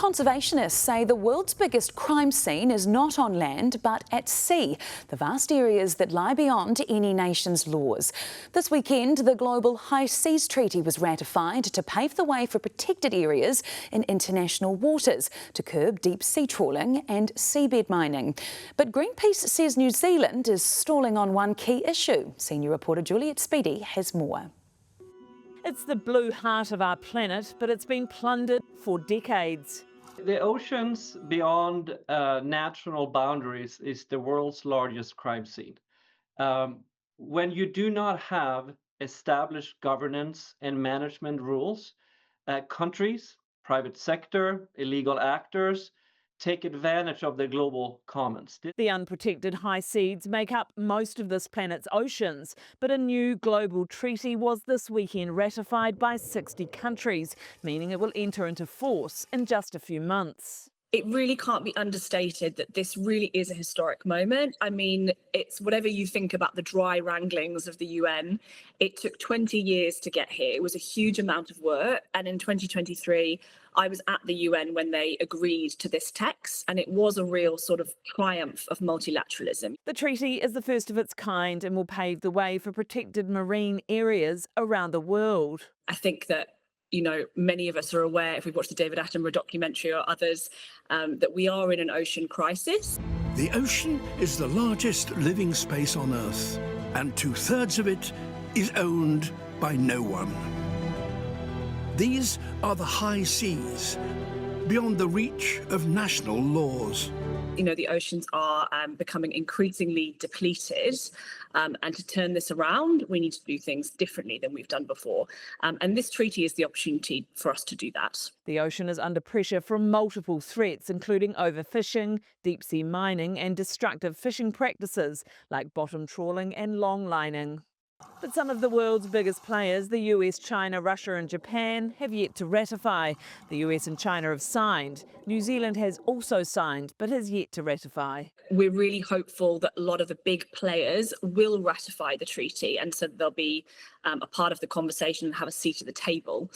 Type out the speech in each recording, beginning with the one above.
Conservationists say the world's biggest crime scene is not on land but at sea, the vast areas that lie beyond any nation's laws. This weekend, the Global High Seas Treaty was ratified to pave the way for protected areas in international waters to curb deep sea trawling and seabed mining. But Greenpeace says New Zealand is stalling on one key issue. Senior reporter Juliet Speedy has more. It's the blue heart of our planet, but it's been plundered for decades. The oceans beyond national boundaries is the world's largest crime scene. When you do not have established governance and management rules, countries, private sector, illegal actors take advantage of the global commons. The unprotected high seas make up most of this planet's oceans, but a new global treaty was this weekend ratified by 60 countries, meaning it will enter into force in just a few months. It really can't be understated that this really is a historic moment. I mean, it's whatever you think about the dry wranglings of the UN. It took 20 years to get here. It was a huge amount of work. And in 2023, I was at the UN when they agreed to this text, and it was a real sort of triumph of multilateralism. The treaty is the first of its kind and will pave the way for protected marine areas around the world. I think that many of us are aware, if we've watched the David Attenborough documentary or others, that we are in an ocean crisis. The ocean is the largest living space on Earth, and 2/3 of it is owned by no one. These are the high seas, beyond the reach of national laws. The oceans are becoming increasingly depleted, and to turn this around, we need to do things differently than we've done before. And this treaty is the opportunity for us to do that. The ocean is under pressure from multiple threats, including overfishing, deep sea mining and destructive fishing practices like bottom trawling and long lining. But some of the world's biggest players, the US, China, Russia and Japan, have yet to ratify. The US and China have signed. New Zealand has also signed, but has yet to ratify. We're really hopeful that a lot of the big players will ratify the treaty, and so they'll be a part of the conversation and have a seat at the table.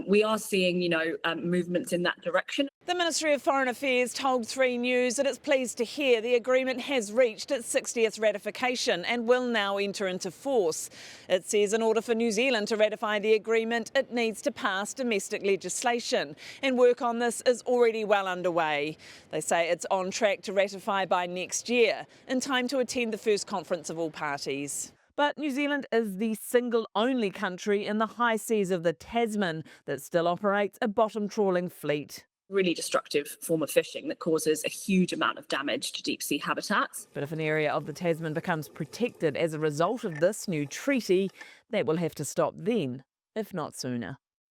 We are seeing, movements in that direction. The Ministry of Foreign Affairs told 3 News that it's pleased to hear the agreement has reached its 60th ratification and will now enter into force. It says in order for New Zealand to ratify the agreement, it needs to pass domestic legislation, and work on this is already well underway. They say it's on track to ratify by next year, in time to attend the first conference of all parties. But New Zealand is the single only country in the high seas of the Tasman that still operates a bottom trawling fleet. Really destructive form of fishing that causes a huge amount of damage to deep sea habitats. But if an area of the Tasman becomes protected as a result of this new treaty, that will have to stop then, if not sooner.